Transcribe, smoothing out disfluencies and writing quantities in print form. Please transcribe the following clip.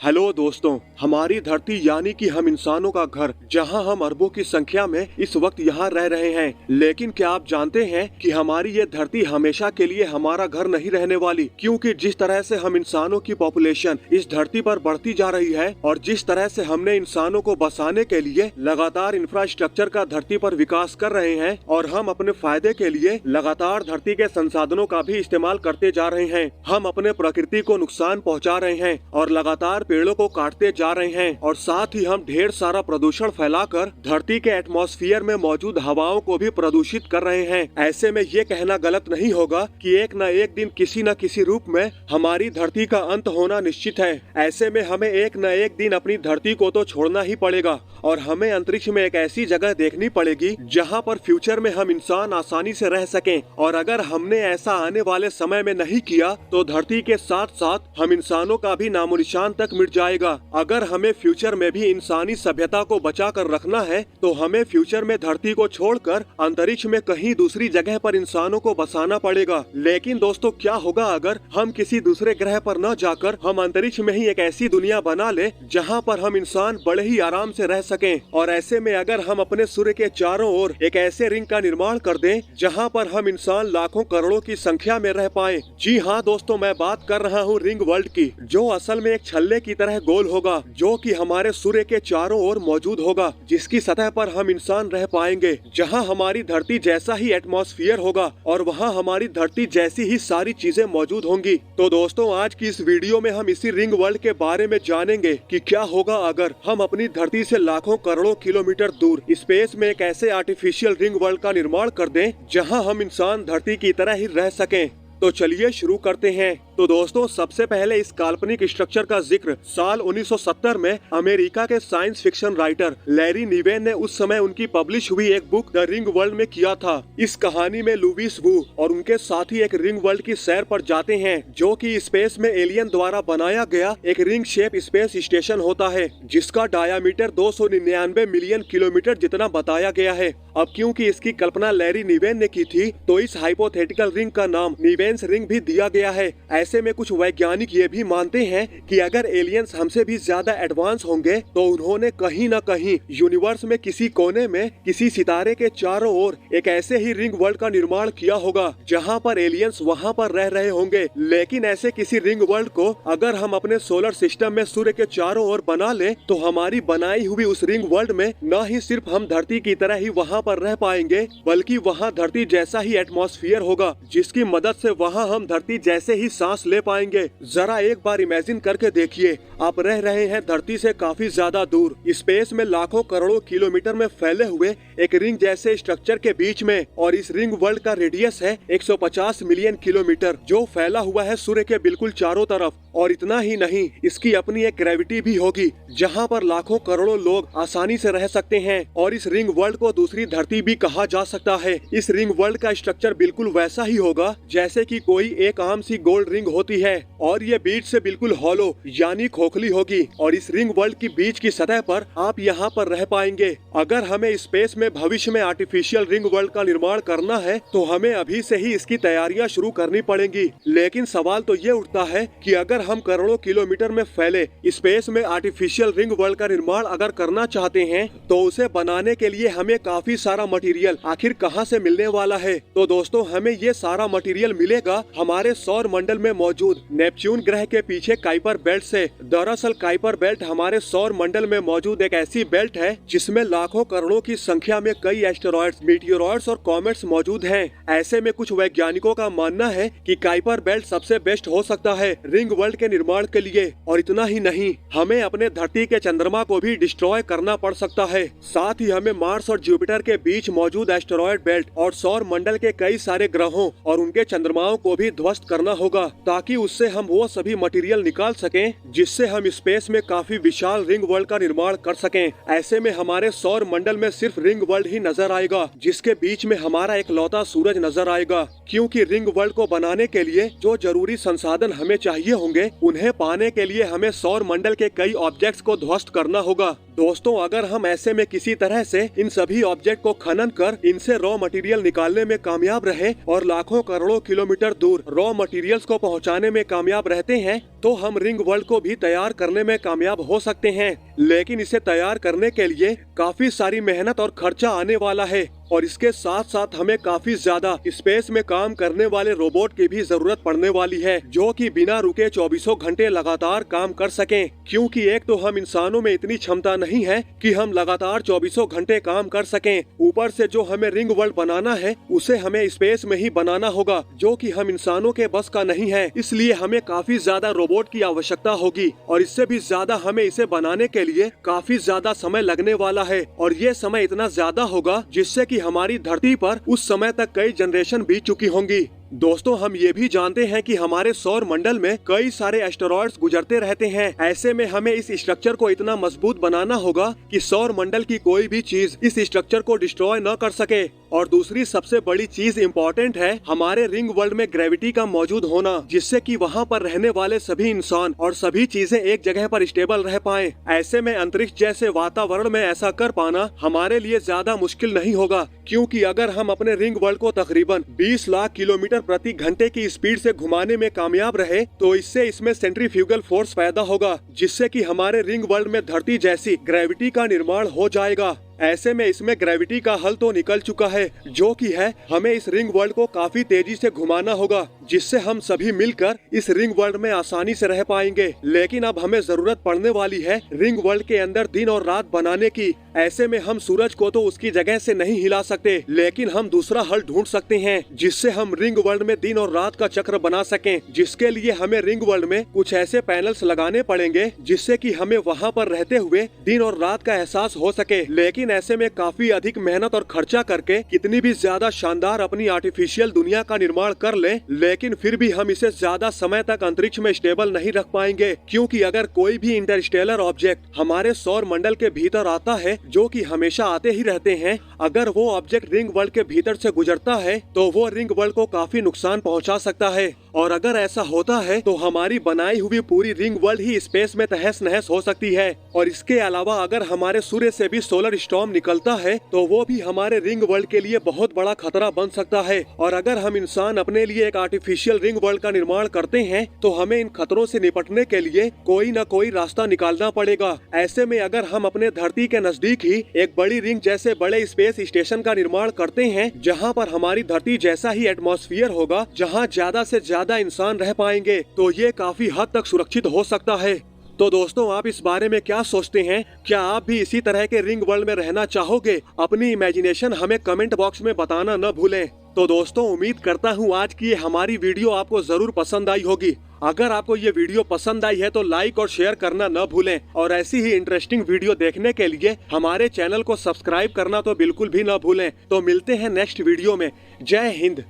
Hello दोस्तों, हमारी धरती यानी कि हम इंसानों का घर, जहां हम अरबों की संख्या में इस वक्त यहाँ रह रहे हैं। लेकिन क्या आप जानते हैं कि हमारी ये धरती हमेशा के लिए हमारा घर नहीं रहने वाली, क्योंकि जिस तरह से हम इंसानों की पॉपुलेशन इस धरती पर बढ़ती जा रही है और जिस तरह से हमने इंसानों को बसाने के लिए लगातार इंफ्रास्ट्रक्चर का धरती पर विकास कर रहे हैं और हम अपने फायदे के लिए लगातार धरती के संसाधनों का भी इस्तेमाल करते जा रहे हैं। हम अपने प्रकृति को नुकसान पहुँचा रहे हैं और लगातार पेड़ों को काटते जा रहे हैं और साथ ही हम ढेर सारा प्रदूषण फैलाकर धरती के एटमॉस्फेयर में मौजूद हवाओं को भी प्रदूषित कर रहे हैं। ऐसे में ये कहना गलत नहीं होगा कि एक न एक दिन किसी न किसी रूप में हमारी धरती का अंत होना निश्चित है। ऐसे में हमें एक न एक दिन अपनी धरती को तो छोड़ना ही पड़ेगा और हमें अंतरिक्ष में एक ऐसी जगह देखनी पड़ेगी जहाँ पर फ्यूचर में हम इंसान आसानी से रह सकें। और अगर हमने ऐसा आने वाले समय में नहीं किया तो धरती के साथ साथ हम इंसानों का भी नामो निशान तक मिट जाएगा। अगर हमें फ्यूचर में भी इंसानी सभ्यता को बचा कर रखना है तो हमें फ्यूचर में धरती को छोड़कर अंतरिक्ष में कहीं दूसरी जगह पर इंसानों को बसाना पड़ेगा। लेकिन दोस्तों, क्या होगा अगर हम किसी दूसरे ग्रह पर न जाकर हम अंतरिक्ष में ही एक ऐसी दुनिया बना ले जहाँ पर हम इंसान बड़े ही आराम से रह सकें। और ऐसे में अगर हम अपने सूर्य के चारों ओर एक ऐसे रिंग का निर्माण कर दें जहाँ पर हम इंसान लाखों करोड़ों की संख्या में रह पाए। जी हाँ दोस्तों, मैं बात कर रहा हूँ रिंग वर्ल्ड की, जो असल में एक छल्ले की तरह गोल होगा, जो कि हमारे सूर्य के चारों ओर मौजूद होगा, जिसकी सतह पर हम इंसान रह पाएंगे, जहां हमारी धरती जैसा ही एटमॉस्फेयर होगा और वहां हमारी धरती जैसी ही सारी चीजें मौजूद होंगी। तो दोस्तों, आज की इस वीडियो में हम इसी रिंग वर्ल्ड के बारे में जानेंगे कि क्या होगा अगर हम अपनी धरती से लाखों करोड़ों किलोमीटर दूर स्पेस में एक ऐसे आर्टिफिशियल रिंग वर्ल्ड का निर्माण कर दें जहां हम इंसान धरती की तरह ही रह सकें। तो चलिए शुरू करते हैं। तो दोस्तों, सबसे पहले इस काल्पनिक स्ट्रक्चर का जिक्र साल 1970 में अमेरिका के साइंस फिक्शन राइटर लैरी निवेन ने उस समय उनकी पब्लिश हुई एक बुक द रिंग वर्ल्ड में किया था। इस कहानी में लुईस वू और उनके साथी एक रिंग वर्ल्ड की सैर पर जाते हैं, जो कि स्पेस में एलियन द्वारा बनाया गया एक रिंग शेप स्पेस स्टेशन होता है, जिसका डायामीटर 299 मिलियन किलोमीटर जितना बताया गया है। अब क्योंकि इसकी कल्पना लैरी निवेन ने की थी, तो इस हाइपोथेटिकल रिंग का नाम निवेन्स रिंग भी दिया गया है। ऐसे में कुछ वैज्ञानिक ये भी मानते हैं कि अगर एलियंस हमसे भी ज्यादा एडवांस होंगे तो उन्होंने कहीं न कहीं यूनिवर्स में किसी कोने में किसी सितारे के चारों ओर एक ऐसे ही रिंग वर्ल्ड का निर्माण किया होगा जहां पर एलियंस वहां पर रह रहे होंगे। लेकिन ऐसे किसी रिंग वर्ल्ड को अगर हम अपने सोलर सिस्टम में सूर्य के चारों ओर बना ले तो हमारी बनाई हुई उस रिंग वर्ल्ड में न ही सिर्फ हम धरती की तरह ही वहाँ पर रह पाएंगे, बल्कि वहाँ धरती जैसा ही एटमॉस्फेयर होगा, जिसकी मदद से वहाँ हम धरती जैसे ही सांस ले पाएंगे। जरा एक बार इमेजिन करके देखिए, आप रह रहे हैं धरती से काफी ज्यादा दूर स्पेस में लाखों करोड़ों किलोमीटर में फैले हुए एक रिंग जैसे स्ट्रक्चर के बीच में, और इस रिंग वर्ल्ड का रेडियस है 150 मिलियन किलोमीटर, जो फैला हुआ है सूर्य के बिल्कुल चारों तरफ। और इतना ही नहीं, इसकी अपनी एक ग्रेविटी भी होगी जहां पर लाखों करोड़ों लोग आसानी से रह सकते हैं। और इस रिंग वर्ल्ड को दूसरी धरती भी कहा जा सकता है। इस रिंग वर्ल्ड का स्ट्रक्चर बिल्कुल वैसा ही होगा जैसे कि कोई एक आम सी गोल्ड रिंग होती है, और ये बीच से बिल्कुल हॉलो यानी खोखली होगी। और इस रिंग वर्ल्ड की बीच की सतह पर आप यहाँ पर रह पाएंगे। अगर हमें स्पेस में भविष्य में आर्टिफिशियल रिंग वर्ल्ड का निर्माण करना है तो हमें अभी से ही इसकी तैयारियां शुरू करनी पड़ेंगी। लेकिन सवाल तो ये उठता है कि अगर हम करोड़ों किलोमीटर में फैले स्पेस में आर्टिफिशियल रिंग वर्ल्ड का निर्माण अगर करना चाहते हैं तो उसे बनाने के लिए हमें काफी सारा मटेरियल आखिर कहां से मिलने वाला है। तो दोस्तों, हमें ये सारा मटेरियल मिलेगा हमारे सौर मंडल में मौजूद नेपच्यून ग्रह के पीछे काइपर बेल्ट से। दरअसल काइपर बेल्ट हमारे सौर मंडल में मौजूद एक ऐसी बेल्ट है जिसमें लाखों करोड़ों की संख्या में कई एस्टेरॉयड्स, मीटियोरॉइड्स और कॉमेट्स मौजूद हैं। ऐसे में कुछ वैज्ञानिकों का मानना है कि काइपर बेल्ट सबसे बेस्ट हो सकता है रिंग वर्ल्ड के निर्माण के लिए। और इतना ही नहीं, हमें अपने धरती के चंद्रमा को भी डिस्ट्रॉय करना पड़ सकता है। साथ ही हमें मार्स और जुपिटर के बीच मौजूद एस्टेरॉयड बेल्ट और सौर मंडल के कई सारे ग्रहों और उनके चंद्रमाओं को भी ध्वस्त करना होगा, ताकि उससे हम वो सभी मटेरियल निकाल सकें जिससे हम स्पेस में काफी विशाल रिंग वर्ल्ड का निर्माण कर सकें। ऐसे में हमारे सौर मंडल में सिर्फ रिंग वर्ल्ड ही नजर आएगा, जिसके बीच में हमारा एक लौता सूरज नजर आएगा। क्योंकि रिंग वर्ल्ड को बनाने के लिए जो जरूरी संसाधन हमें चाहिए होंगे, उन्हें पाने के लिए हमें सौर मंडल के कई ऑब्जेक्ट्स को ध्वस्त करना होगा। दोस्तों, अगर हम ऐसे में किसी तरह से इन सभी ऑब्जेक्ट को खनन कर इनसे रॉ मटेरियल निकालने में कामयाब रहे और लाखों करोड़ों किलोमीटर दूर रॉ मटेरियल्स को पहुंचाने में कामयाब रहते हैं, तो हम रिंग वर्ल्ड को भी तैयार करने में कामयाब हो सकते हैं। लेकिन इसे तैयार करने के लिए काफी सारी मेहनत और खर्चा आने वाला है और इसके साथ साथ हमें काफी ज्यादा स्पेस में काम करने वाले रोबोट की भी जरूरत पड़ने वाली है, जो कि बिना रुके 24 घंटे लगातार काम कर सकें। क्योंकि एक तो हम इंसानों में इतनी क्षमता नहीं है कि हम लगातार 24 घंटे काम कर सकें, ऊपर से जो हमें रिंग वर्ल्ड बनाना है उसे हमें स्पेस में ही बनाना होगा, जो कि हम इंसानों के बस का नहीं है। इसलिए हमें काफी ज्यादा रोबोट की आवश्यकता होगी और इससे भी ज्यादा हमें इसे बनाने के लिए काफी ज्यादा समय लगने वाला है और ये समय इतना ज्यादा होगा जिससे कि हमारी धरती पर उस समय तक कई जनरेशन बीत चुकी होंगी। दोस्तों, हम ये भी जानते हैं कि हमारे सौर मंडल में कई सारे एस्टेरॉयड्स गुजरते रहते हैं। ऐसे में हमें इस स्ट्रक्चर को इतना मजबूत बनाना होगा कि सौर मंडल की कोई भी चीज इस स्ट्रक्चर को डिस्ट्रॉय न कर सके। और दूसरी सबसे बड़ी चीज इम्पोर्टेंट है हमारे रिंग वर्ल्ड में ग्रेविटी का मौजूद होना, जिससे कि वहाँ पर रहने वाले सभी इंसान और सभी चीजें एक जगह पर स्टेबल रह पाएं। ऐसे में अंतरिक्ष जैसे वातावरण में ऐसा कर पाना हमारे लिए ज्यादा मुश्किल नहीं होगा, क्योंकि अगर हम अपने रिंग वर्ल्ड को तकरीबन 20 लाख किलोमीटर प्रति घंटे की स्पीड से घुमाने में कामयाब रहे, तो इससे इसमें सेंट्रीफ्यूगल फोर्स पैदा होगा, जिससे कि हमारे रिंग वर्ल्ड में धरती जैसी ग्रेविटी का निर्माण हो जाएगा। ऐसे में इसमें ग्रेविटी का हल तो निकल चुका है, जो कि है हमें इस रिंग वर्ल्ड को काफी तेजी से घुमाना होगा, जिससे हम सभी मिलकर इस रिंग वर्ल्ड में आसानी से रह पाएंगे। लेकिन अब हमें जरूरत पड़ने वाली है रिंग वर्ल्ड के अंदर दिन और रात बनाने की। ऐसे में हम सूरज को तो उसकी जगह से नहीं हिला सकते, लेकिन हम दूसरा हल ढूंढ सकते हैं जिससे हम रिंग वर्ल्ड में दिन और रात का चक्र बना सकें। जिसके लिए हमें रिंग वर्ल्ड में कुछ ऐसे पैनल्स लगाने पड़ेंगे जिससे कि हमें वहाँ पर रहते हुए दिन और रात का एहसास हो सके। लेकिन ऐसे में काफी अधिक मेहनत और खर्चा करके कितनी भी ज्यादा शानदार अपनी आर्टिफिशियल दुनिया का निर्माण कर लें, लेकिन फिर भी हम इसे ज्यादा समय तक अंतरिक्ष में स्टेबल नहीं रख पाएंगे। क्योंकि अगर कोई भी इंटरस्टेलर ऑब्जेक्ट हमारे सौर मंडल के भीतर आता है, जो कि हमेशा आते ही रहते हैं, अगर वो ऑब्जेक्ट रिंग वर्ल्ड के भीतर से गुजरता है तो वो रिंग वर्ल्ड को काफी नुकसान पहुंचा सकता है। और अगर ऐसा होता है तो हमारी बनाई हुई पूरी रिंग वर्ल्ड ही स्पेस में तहस नहस हो सकती है। और इसके अलावा अगर हमारे सूर्य से भी सोलर स्टॉर्म निकलता है तो वो भी हमारे रिंग वर्ल्ड के लिए बहुत बड़ा खतरा बन सकता है। और अगर हम इंसान अपने लिए एक आर्टिफिशियल रिंग वर्ल्ड का निर्माण करते हैं तो हमें इन खतरों से निपटने के लिए कोई न कोई रास्ता निकालना पड़ेगा। ऐसे में अगर हम अपने धरती के नजदीक ही एक बड़ी रिंग जैसे बड़े स्पेस स्टेशन का निर्माण करते हैं, जहाँ पर हमारी धरती जैसा ही एटमॉस्फेयर होगा, जहाँ ज्यादा से ज्यादा इंसान रह पाएंगे, तो ये काफी हद तक सुरक्षित हो सकता है। तो दोस्तों, आप इस बारे में क्या सोचते हैं? क्या आप भी इसी तरह के रिंग वर्ल्ड में रहना चाहोगे? अपनी इमेजिनेशन हमें कमेंट बॉक्स में बताना न भूलें। तो दोस्तों, उम्मीद करता हूँ आज की हमारी वीडियो आपको जरूर पसंद आई होगी। अगर आपको ये वीडियो पसंद आई है तो लाइक और शेयर करना न भूलें और ऐसी ही इंटरेस्टिंग वीडियो देखने के लिए हमारे चैनल को सब्सक्राइब करना तो बिल्कुल भी न भूलें। तो मिलते हैं नेक्स्ट वीडियो में। जय हिंद।